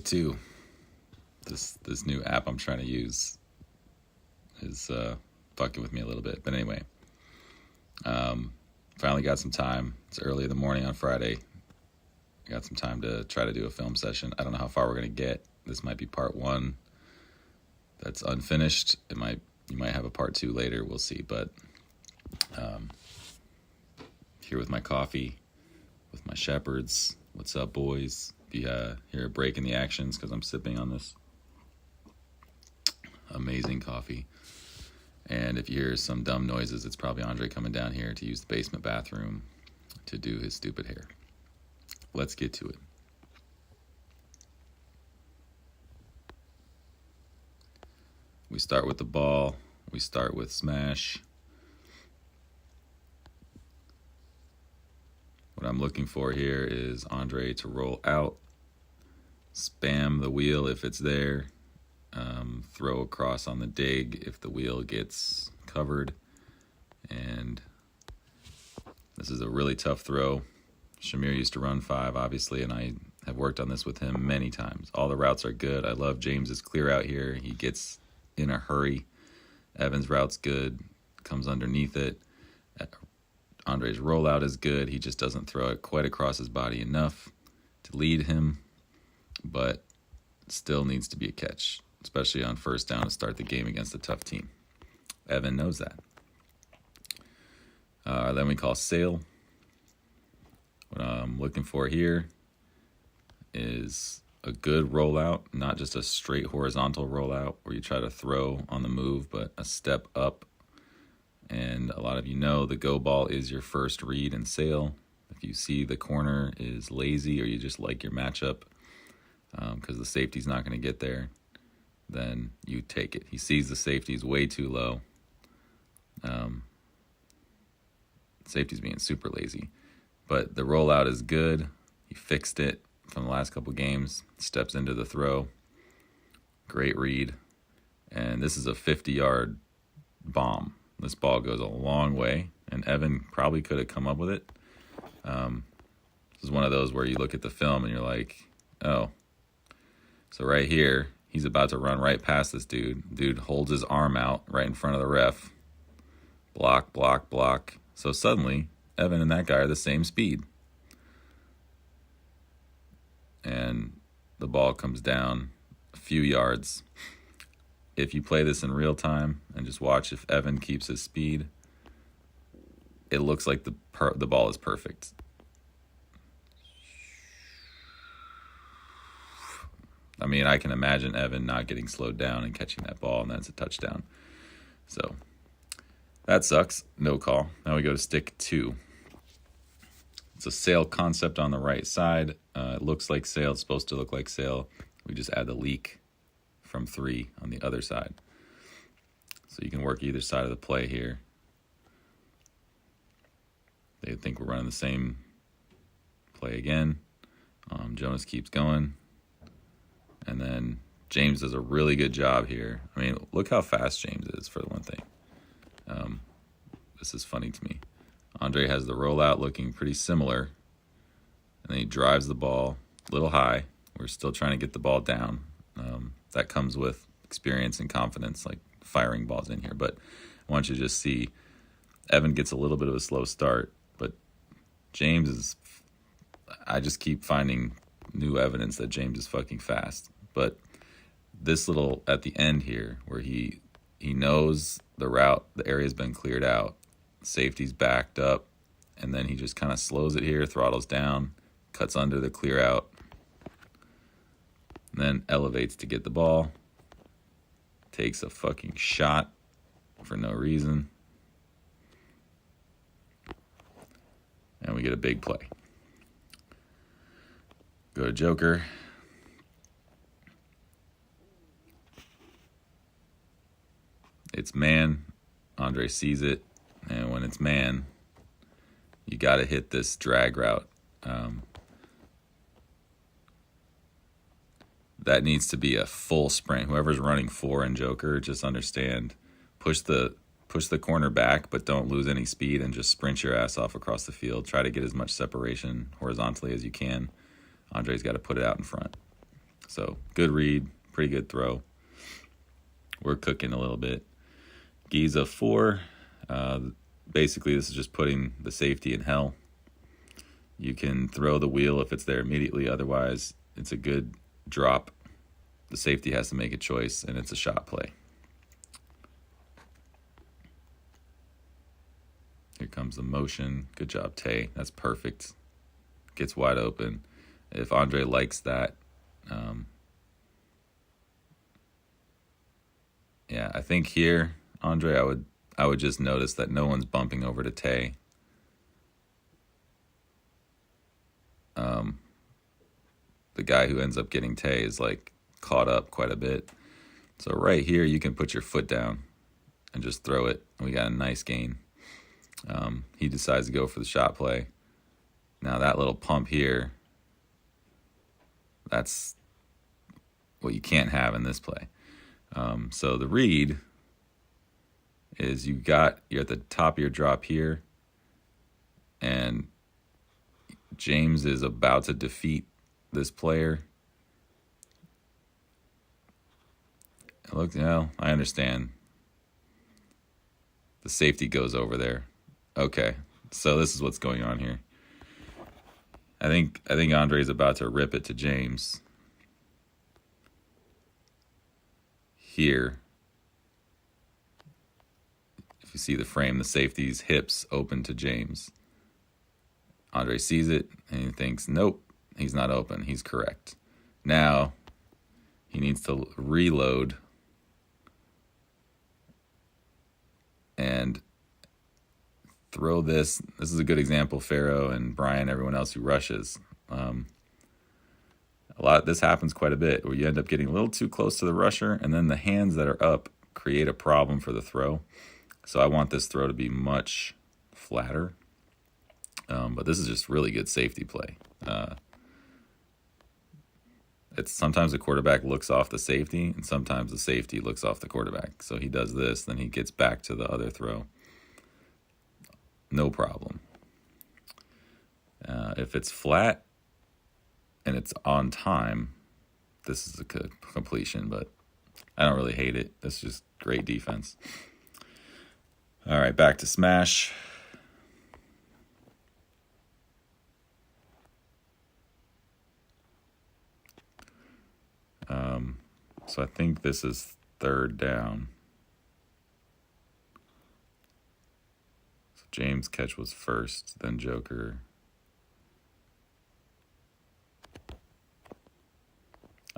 Two, this new app I'm trying to use is fucking with me a little bit. But anyway, finally got some time. It's early in the morning on Friday. I got some time to try to do a film session. I don't know how far we're gonna get. This might be part one. That's unfinished. You might have a part two later. We'll see. But here with my coffee, with my shepherds. What's up, boys? If you hear a break in the actions, because I'm sipping on this amazing coffee. And if you hear some dumb noises, it's probably Andre coming down here to use the basement bathroom to do his stupid hair. Let's get to it. We start with the ball. We start with smash. What I'm looking for here is Andre to roll out, spam the wheel if it's there, throw across on the dig if the wheel gets covered. And this is a really tough throw. Shamir used to run 5, obviously, and I have worked on this with him many times. All the routes are good. I love James's clear out here. He gets in a hurry. Evan's route's good, comes underneath it. Andre's rollout is good. He just doesn't throw it quite across his body enough to lead him, but still needs to be a catch, especially on first down to start the game against a tough team. Evan knows that. Then we call sail. What I'm looking for here is a good rollout, not just a straight horizontal rollout where you try to throw on the move, but a step up. And a lot of you know the go ball is your first read in sail. If you see the corner is lazy or you just like your matchup because the safety's not going to get there, then you take it. He sees the safety's way too low. Safety's being super lazy. But the rollout is good. He fixed it from the last couple games. Steps into the throw. Great read. And this is a 50-yard bomb. This ball goes a long way, and Evan probably could have come up with it. This is one of those where you look at the film and you're like, oh. So right here, he's about to run right past this dude. Dude holds his arm out right in front of the ref. Block, block, block. So suddenly, Evan and that guy are the same speed. And the ball comes down a few yards. If you play this in real time and just watch if Evan keeps his speed, it looks like the ball is perfect. I mean, I can imagine Evan not getting slowed down and catching that ball, and that's a touchdown. So that sucks. No call. Now we go to stick 2. It's a sail concept on the right side. It looks like sail. It's supposed to look like sail. We just add the leak from 3 on the other side. So you can work either side of the play here. They think we're running the same play again. Jonas keeps going. And then James does a really good job here. I mean, look how fast James is, for one thing. This is funny to me. Andre has the rollout looking pretty similar. And then he drives the ball a little high. We're still trying to get the ball down. That comes with experience and confidence, like firing balls in here. But I want you to just see Evan gets a little bit of a slow start, but James is, I just keep finding new evidence that James is fucking fast. But this little, at the end here, where he knows the route, the area's been cleared out, safety's backed up, and then he just kind of slows it here, throttles down, cuts under the clear out, and then elevates to get the ball, takes a fucking shot for no reason, and we get a big play. Go to Joker. It's man. Andre sees it, and when it's man, you got to hit this drag route. That needs to be a full sprint. Whoever's running 4 in Joker, just understand, push the corner back, but don't lose any speed and just sprint your ass off across the field. Try to get as much separation horizontally as you can. Andre's got to put it out in front. So good read, pretty good throw. We're cooking a little bit. Giza 4. Basically, this is just putting the safety in hell. You can throw the wheel if it's there immediately. Otherwise, it's a good drop. The safety has to make a choice, and it's a shot play. Here comes the motion. Good job, Tay. That's perfect. Gets wide open. If Andre likes that, yeah, I think here, Andre, I would just notice that no one's bumping over to Tay. The guy who ends up getting Tay is like caught up quite a bit. So right here, you can put your foot down and just throw it. We got a nice gain. He decides to go for the shot play. Now that little pump here, that's what you can't have in this play. So the read is you're at the top of your drop here, and James is about to defeat this player. Look, I understand. The safety goes over there. Okay, so this is what's going on here. I think Andre's about to rip it to James. Here, if you see the frame, the safety's hips open to James. Andre sees it and he thinks, nope, he's not open. He's correct. Now he needs to reload and throw this. This is a good example, Pharaoh and Brian, everyone else who rushes. This happens quite a bit, where you end up getting a little too close to the rusher, and then the hands that are up create a problem for the throw. So I want this throw to be much flatter. But this is just really good safety play. It's sometimes the quarterback looks off the safety, and sometimes the safety looks off the quarterback. So he does this, then he gets back to the other throw. No problem. If it's flat and it's on time, this is a good completion, but I don't really hate it. That's just great defense. All right, back to smash. So I think this is third down. So James' catch was first, then Joker.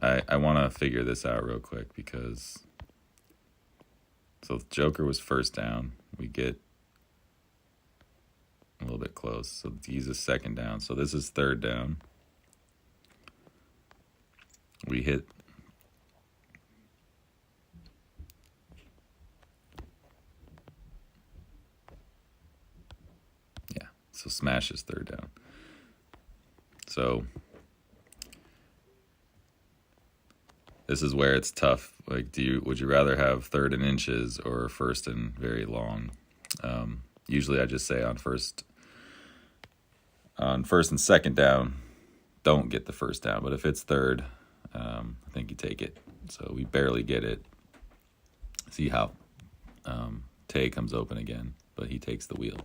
I want to figure this out real quick because... So Joker was first down. We get a little bit close. So he's a second down. So this is third down. We hit... Yeah, so smash is third down. So this is where it's tough. Like, would you rather have third and inches or first and very long? Usually I just say on first and second down, don't get the first down. But if it's third, I think you take it. So we barely get it. See how Tay comes open again, but he takes the wheel.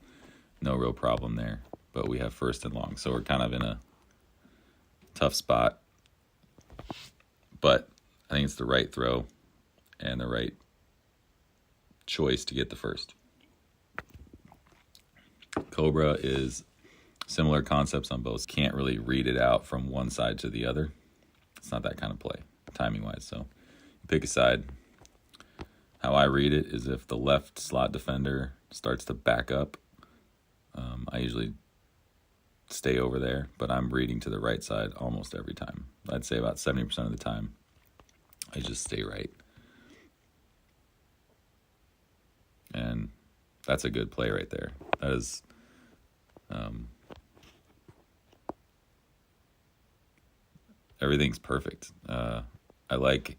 No real problem there. But we have first and long. So we're kind of in a tough spot. But I think it's the right throw and the right choice to get the first. Cobra is similar concepts on both. Can't really read it out from one side to the other. It's not that kind of play, timing-wise. So you pick a side. How I read it is if the left slot defender starts to back up, I usually stay over there, but I'm reading to the right side almost every time. I'd say about 70% of the time, I just stay right. And that's a good play right there. That is, everything's perfect. I like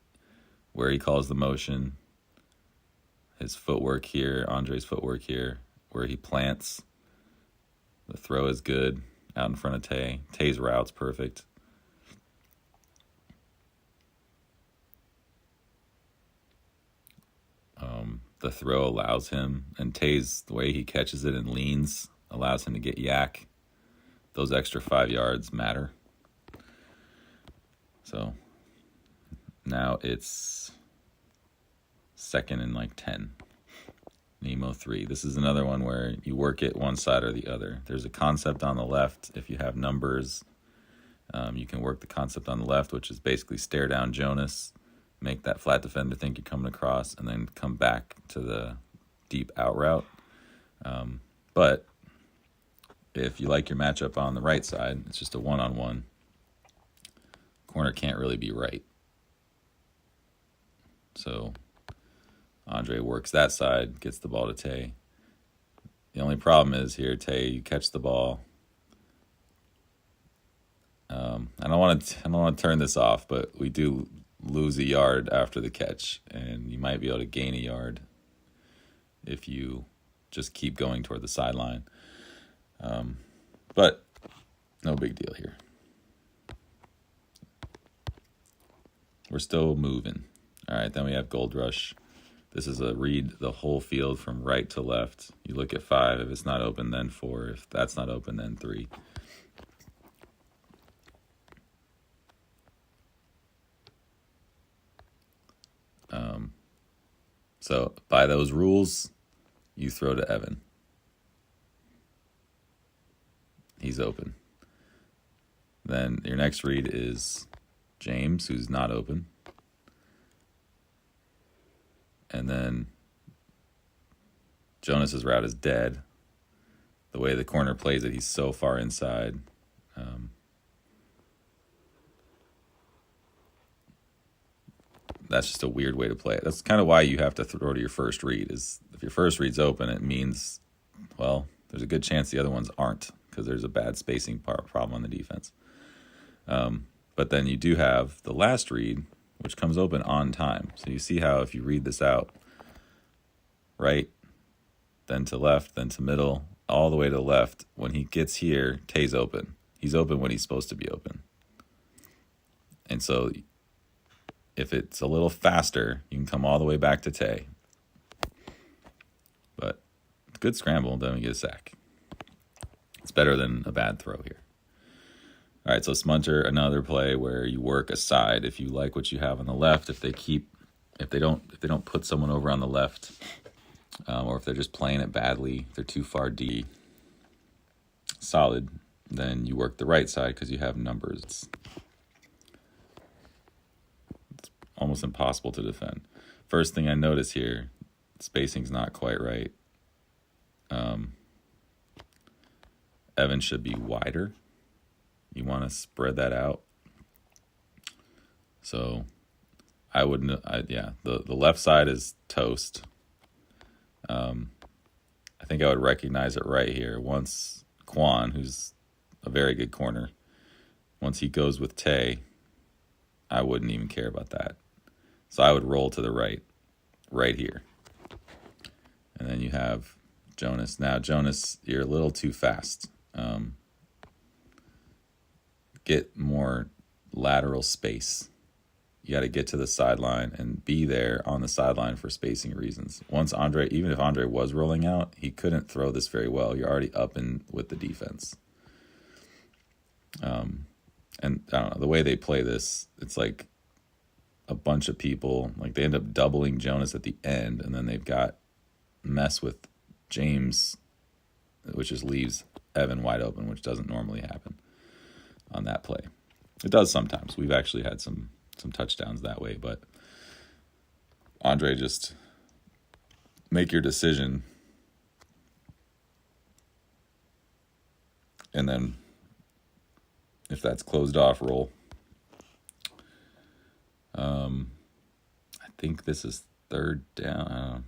where he calls the motion, his footwork here, Andre's footwork here, where he plants. The throw is good out in front of Tay. Tay's route's perfect. the throw allows him, and Tay's, the way he catches it and leans, allows him to get yak. Those extra 5 yards matter. So now it's 2nd and like 10. Nemo 3. This is another one where you work it one side or the other. There's a concept on the left. If you have numbers, you can work the concept on the left, which is basically stare down Jonas, make that flat defender think you're coming across, and then come back to the deep out route. But if you like your matchup on the right side, it's just a one-on-one. Corner can't really be right. So Andre works that side, gets the ball to Tay. The only problem is here, Tay, you catch the ball. I don't want to turn this off, but we do lose a yard after the catch, and you might be able to gain a yard if you just keep going toward the sideline. But no big deal here. We're still moving. All right, then we have Gold Rush. This is a read the whole field from right to left. You look at 5. If it's not open, then 4. If that's not open, then 3. So by those rules, you throw to Evan. He's open. Then your next read is James, who's not open. And then Jonas's route is dead. The way the corner plays it, he's so far inside. That's just a weird way to play it. That's kind of why you have to throw to your first read. Is if your first read's open, it means, well, there's a good chance the other ones aren't, because there's a bad spacing problem on the defense. But then you do have the last read, which comes open on time. So you see how if you read this out, right, then to left, then to middle, all the way to the left, when he gets here, Tay's open. He's open when he's supposed to be open. And so if it's a little faster, you can come all the way back to Tay. But good scramble, then we get a sack. It's better than a bad throw here. All right, so Smunter, another play where you work a side. If you like what you have on the left, if they don't put someone over on the left, or if they're just playing it badly, if they're too far deep, solid, then you work the right side because you have numbers. It's almost impossible to defend. First thing I notice here, spacing's not quite right. Evan should be wider. You want to spread that out. So I wouldn't, the left side is toast. I think I would recognize it right here. Once Quan, who's a very good corner, once he goes with Tay, I wouldn't even care about that. So I would roll to the right here. And then you have Jonas. Now, Jonas, you're a little too fast. Get more lateral space. You got to get to the sideline and be there on the sideline for spacing reasons. Even if Andre was rolling out, he couldn't throw this very well. You're already up in with the defense. And I don't know, the way they play this, it's like a bunch of people, like they end up doubling Jonas at the end, and then they've got mess with James, which just leaves Evan wide open, which doesn't normally happen on that play. It does sometimes. We've actually had some touchdowns that way, but Andre, just make your decision, and then if that's closed off, roll. I think this is 3rd down.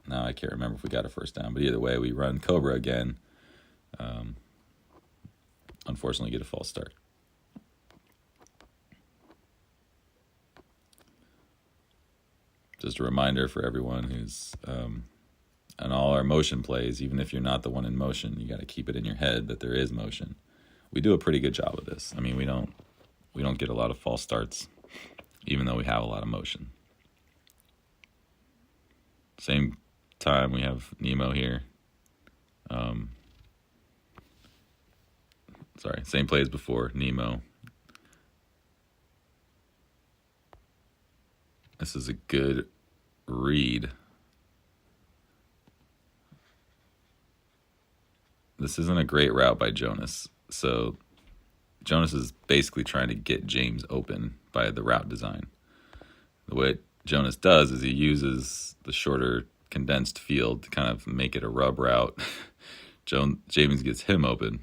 Now I can't remember if we got a first down, but either way, we run Cobra again. Unfortunately, get a false start. Just a reminder for everyone who's on all our motion plays, even if you're not the one in motion, you got to keep it in your head that there is motion. We do a pretty good job of this. I mean, we don't get a lot of false starts, even though we have a lot of motion. Same time. We have Nemo here. Sorry, same play as before, Nemo. This is a good read. This isn't a great route by Jonas. So Jonas is basically trying to get James open by the route design. What Jonas does is he uses the shorter condensed field to kind of make it a rub route. James gets him open.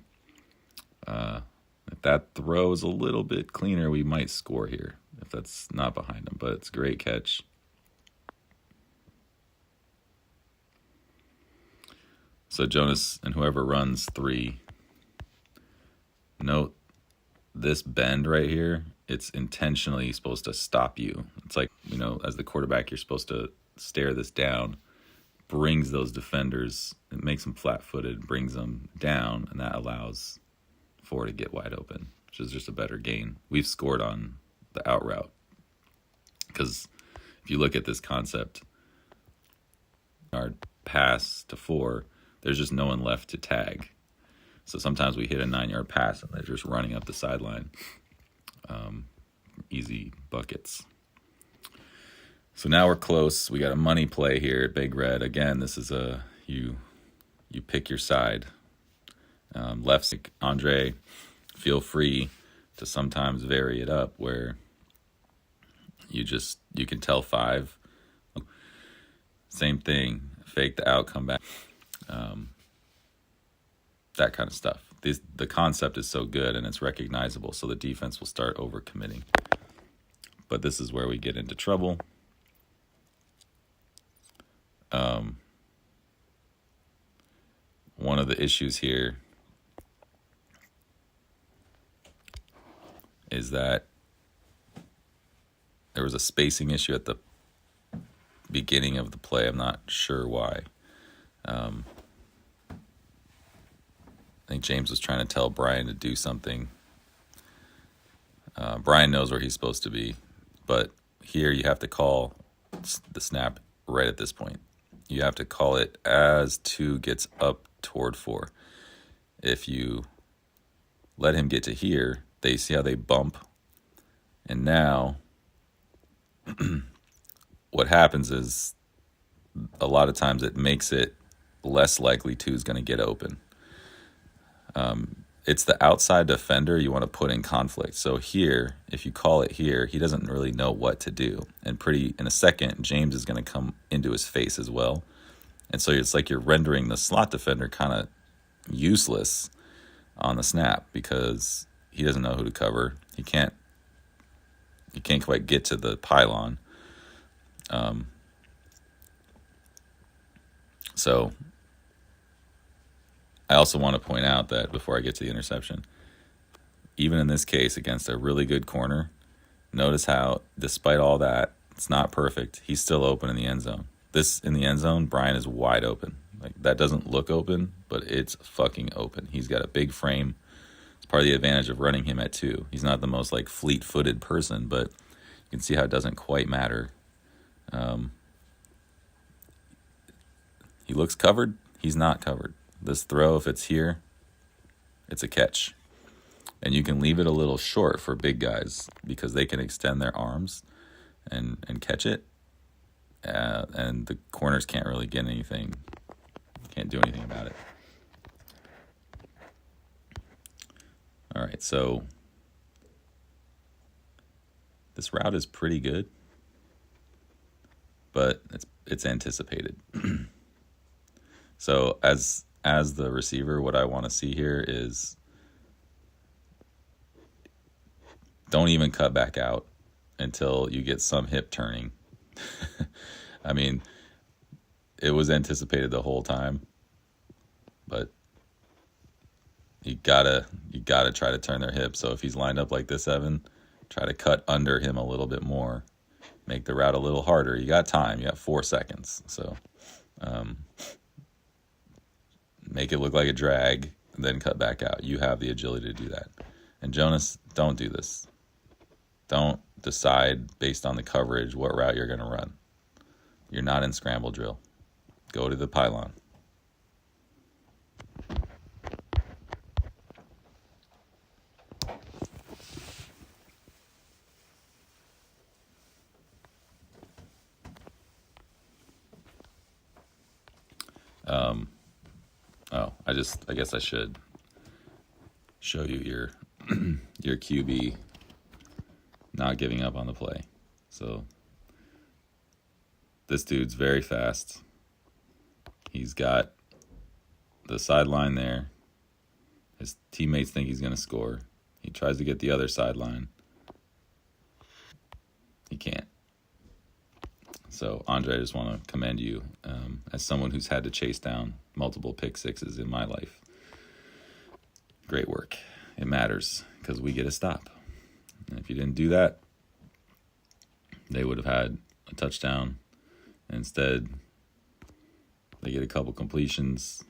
If that throw is a little bit cleaner, we might score here if that's not behind him, but it's a great catch. So Jonas and whoever runs 3, note this bend right here, it's intentionally supposed to stop you. It's like, as the quarterback, you're supposed to stare this down, brings those defenders, it makes them flat-footed, brings them down, and that allows 4 to get wide open, which is just a better gain. We've scored on the out route because if you look at this concept, our pass to 4, there's just no one left to tag. So sometimes we hit a 9-yard pass and they're just running up the sideline. Easy buckets. So now we're close. We got a money play here at Big Red. Again, this is you pick your side. Left, Andre, feel free to sometimes vary it up where you can tell 5. Same thing, fake the out, come back. That kind of stuff. The concept is so good and it's recognizable, so the defense will start overcommitting. But this is where we get into trouble. One of the issues here is that there was a spacing issue at the beginning of the play. I'm not sure why. I think James was trying to tell Brian to do something. Brian knows where he's supposed to be, but here you have to call the snap right at this point. You have to call it as 2 gets up toward 4. If you let him get to here, they see how they bump. And now what happens is a lot of times it makes it less likely 2 is going to get open. It's the outside defender you want to put in conflict. So here, if you call it here, he doesn't really know what to do. And in a second, James is going to come into his face as well. And so it's like you're rendering the slot defender kind of useless on the snap because he doesn't know who to cover. He can't quite get to the pylon. So I also want to point out that before I get to the interception, even in this case against a really good corner, notice how despite all that, it's not perfect. He's still open in the end zone. In the end zone, Brian is wide open. Like that doesn't look open, but it's fucking open. He's got a big frame. It's part of the advantage of running him at 2. He's not the most fleet-footed person, but you can see how it doesn't quite matter. He looks covered. He's not covered. This throw, if it's here, it's a catch. And you can leave it a little short for big guys because they can extend their arms and catch it. And the corners can't really get anything, can't do anything about it. All right, so this route is pretty good, but it's anticipated. So as the receiver, what I want to see here is don't even cut back out until you get some hip turning. I mean, it was anticipated the whole time, but you gotta try to turn their hip. So if he's lined up like this, Evan, try to cut under him a little bit more, make the route a little harder. You got time. You got 4 seconds. So make it look like a drag, and then cut back out. You have the agility to do that. And Jonas, don't do this. Don't decide based on the coverage what route you're going to run. You're not in scramble drill. Go to the pylon. I guess I should show you your your QB not giving up on the play. So this dude's very fast. He's got the sideline there. His teammates think he's going to score. He tries to get the other sideline. He can't. So, Andre, I just want to commend you as someone who's had to chase down multiple pick sixes in my life. Great work. It matters because we get a stop. And if you didn't do that, they would have had a touchdown. Instead, they get a couple completions.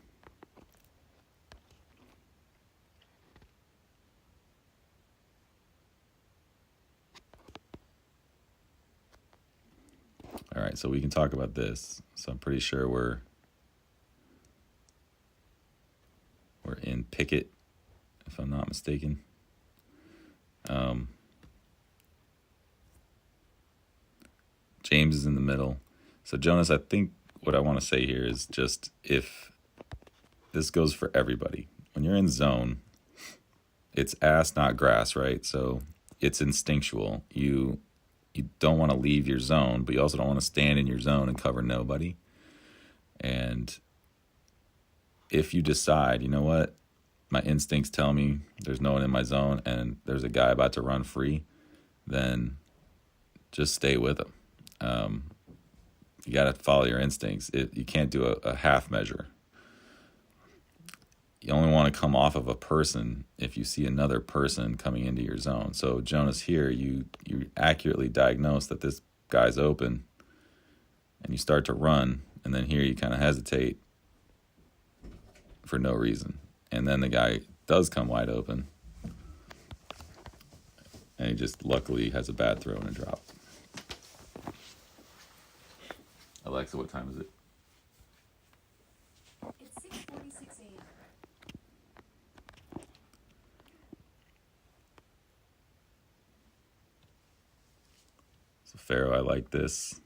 All right, so we can talk about this. So I'm pretty sure we're in Pickett, if I'm not mistaken. James is in the middle. So Jonas, I think what I want to say here is just if this goes for everybody. When you're in zone, it's ass, not grass, right? So it's instinctual. You don't want to leave your zone, but you also don't want to stand in your zone and cover nobody. And if you decide, you know what, my instincts tell me there's no one in my zone and there's a guy about to run free, then just stay with him. You got to follow your instincts. You can't do a half measure. You only want to come off of a person if you see another person coming into your zone. So Jonas, here you accurately diagnose that this guy's open and you start to run, and then here you kind of hesitate for no reason. And then the guy does come wide open and he just luckily has a bad throw and a drop. Alexa, what time is it? It's 6:46 a.m. So Pharaoh, I like this.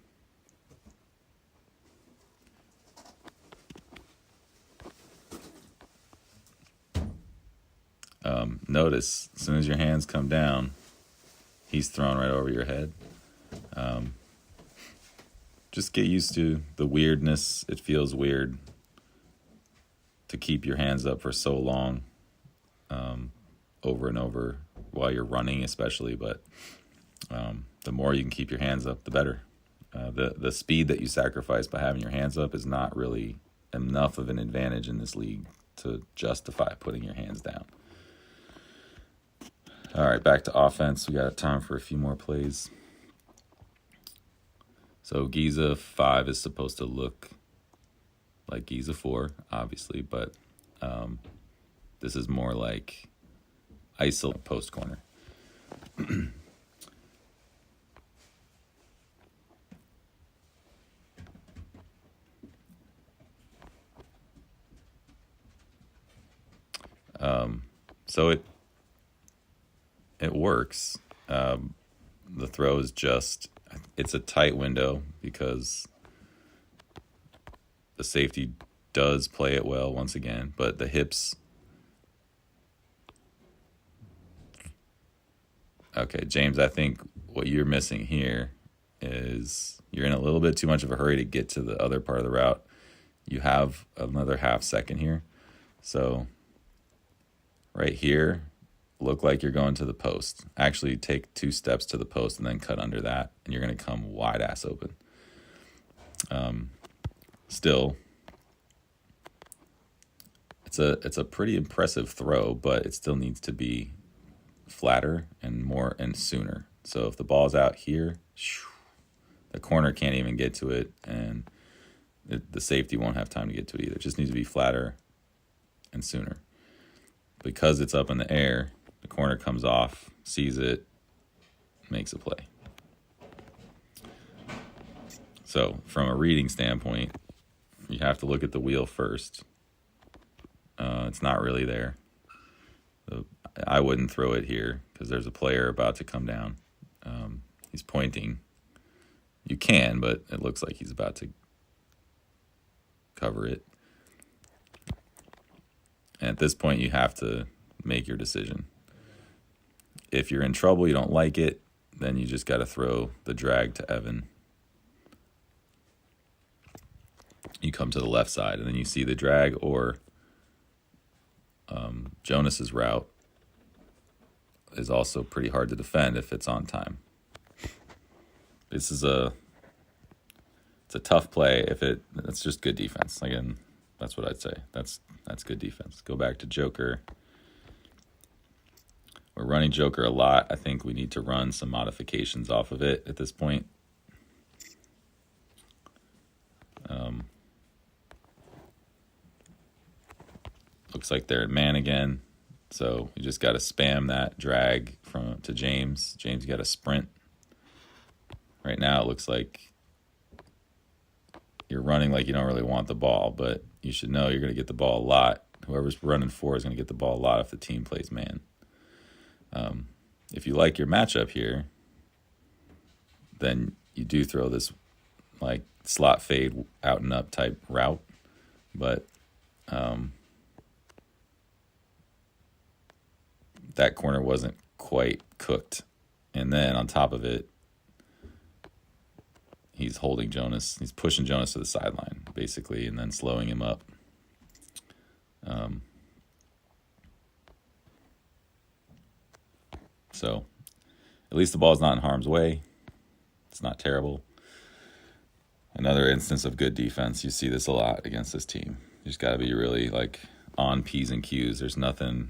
Notice, as soon as your hands come down, he's thrown right over your head. Just get used to the weirdness. It feels weird to keep your hands up for so long, over and over while you're running especially, but the more you can keep your hands up, the better. The speed that you sacrifice by having your hands up is not really enough of an advantage in this league to justify putting your hands down. All right, back to offense. We got time for a few more plays. So Giza 5 is supposed to look like Giza 4, obviously, but this is more like ISO post corner. So it works. The throw is just, it's a tight window because the safety does play it well once again, but the hips. Okay, James, I think what you're missing here is you're in a little bit too much of a hurry to get to the other part of the route. You have another half second here. So right here, look like you're going to the post. Actually, take 2 steps to the post and then cut under that, and you're going to come wide ass open. Still, it's a pretty impressive throw, but it still needs to be flatter and more and sooner. So if the ball's out here, the corner can't even get to it, and the safety won't have time to get to it either. It just needs to be flatter and sooner. Because it's up in the air, the corner comes off, sees it, makes a play. So from a reading standpoint, you have to look at the wheel first. It's not really there. I wouldn't throw it here because there's a player about to come down. He's pointing. You can, but it looks like he's about to cover it. And at this point, you have to make your decision. If you're in trouble, you don't like it, then you just got to throw the drag to Evan. You come to the left side, and then you see the drag or Jonas's route is also pretty hard to defend if it's on time. It's a tough play if it's just good defense. Again, that's what I'd say. That's good defense. Go back to Joker. We're running Joker a lot. I think we need to run some modifications off of it at this point. Looks like they're in man again. So you just got to spam that drag to James. James got to sprint. Right now it looks like you're running like you don't really want the ball, but you should know you're going to get the ball a lot. Whoever's running 4 is going to get the ball a lot if the team plays man. If you like your matchup here, then you do throw this like slot fade out and up type route, but that corner wasn't quite cooked. And then on top of it, he's holding Jonas. He's pushing Jonas to the sideline, basically, and then slowing him up. So at least the ball's not in harm's way. It's not terrible. Another instance of good defense. You see this a lot against this team. You just got to be really like on P's and Q's. There's not a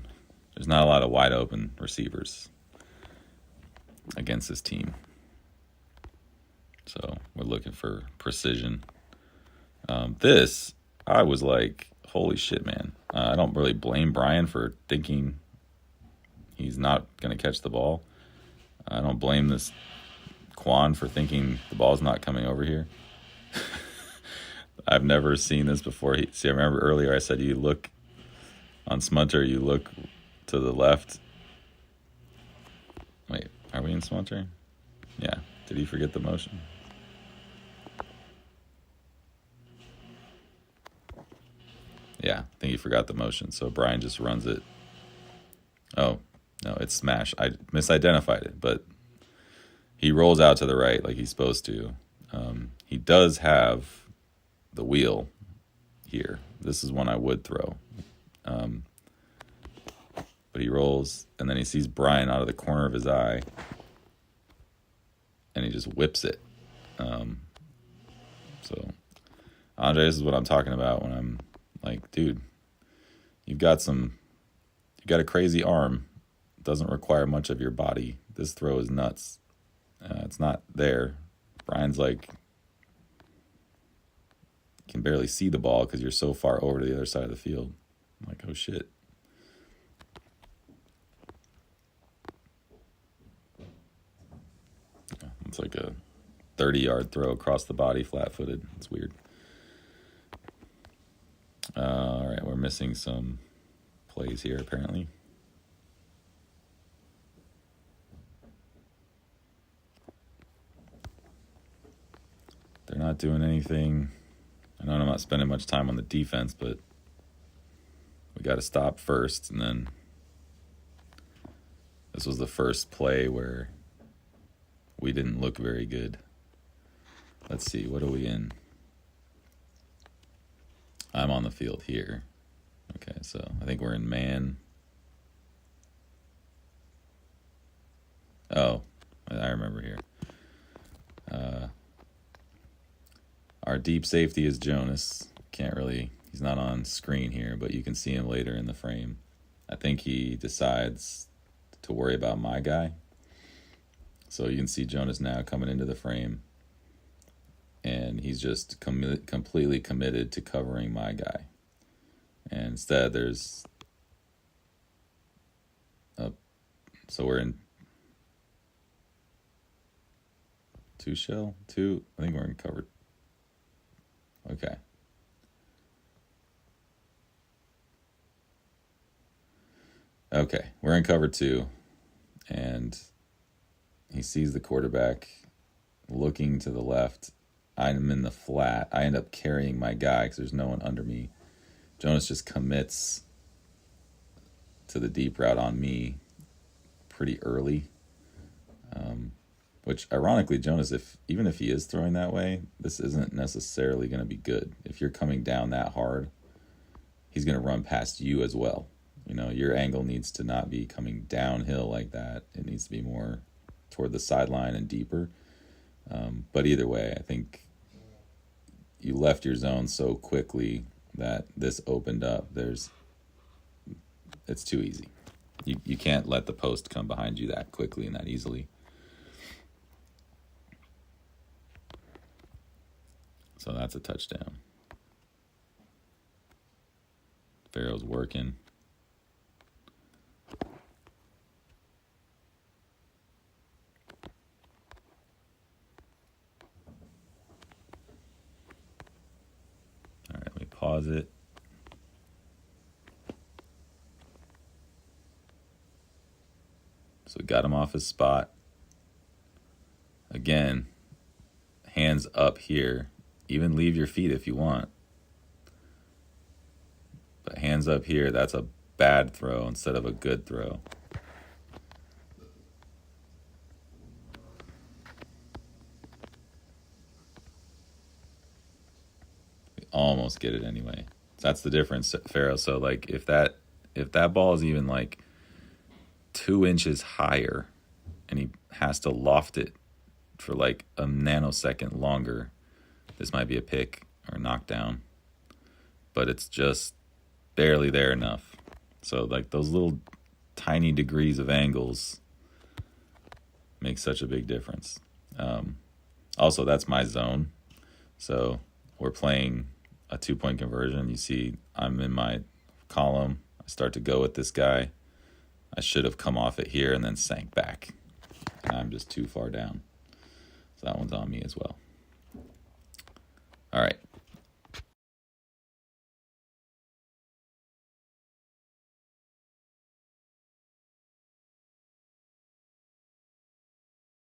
lot of wide open receivers against this team. So we're looking for precision. I was like, holy shit, man. I don't really blame Brian for thinking he's not going to catch the ball. I don't blame this Quan for thinking the ball's not coming over here. I've never seen this before. I remember earlier I said you look on Smunter, you look to the left. Wait, are we in Smunter? Yeah. Did he forget the motion? Yeah, I think he forgot the motion. So Brian just runs it. Oh, no, it's smash. I misidentified it, but he rolls out to the right like he's supposed to. He does have the wheel here. This is one I would throw. But he rolls, and then he sees Brian out of the corner of his eye, and he just whips it. So, Andre, this is what I'm talking about when I'm like, dude, you've got a crazy arm. It doesn't require much of your body. This throw is nuts. It's not there. Brian's like, can barely see the ball because you're so far over to the other side of the field. I'm like, oh shit. It's like a 30-yard throw across the body, flat-footed. It's weird. All right, we're missing some plays here, apparently. They're not doing anything. I know I'm not spending much time on the defense, but we got to stop first. And then this was the first play where we didn't look very good. Let's see, what are we in? I'm on the field here. Okay, so I think we're in man. Oh, I remember here. Our deep safety is Jonas. He's not on screen here, but you can see him later in the frame. I think he decides to worry about my guy. So you can see Jonas now coming into the frame, and he's just completely committed to covering my guy. And instead, so we're in two. I think we're in cover. Okay. Okay, we're in cover 2, and he sees the quarterback looking to the left. I'm in the flat. I end up carrying my guy because there's no one under me. Jonas just commits to the deep route on me pretty early. Which, ironically, Jonas, even if he is throwing that way, this isn't necessarily going to be good. If you're coming down that hard, he's going to run past you as well. Your angle needs to not be coming downhill like that. It needs to be more toward the sideline and deeper. But either way, I think you left your zone so quickly that this opened up. It's too easy. You can't let the post come behind you that quickly and that easily. So that's a touchdown. Farrell's working. All right, let me pause it. So we got him off his spot. Again, hands up here. Even leave your feet if you want. But hands up here, that's a bad throw instead of a good throw. We almost get it anyway. That's the difference, Farrell. So like if that ball is even like 2 inches higher and he has to loft it for like a nanosecond longer, this might be a pick or a knockdown, but it's just barely there enough. So like those little tiny degrees of angles make such a big difference. Also, that's my zone. So we're playing a 2-point conversion. You see I'm in my column. I start to go with this guy. I should have come off it here and then sank back. And I'm just too far down. So that one's on me as well. All right.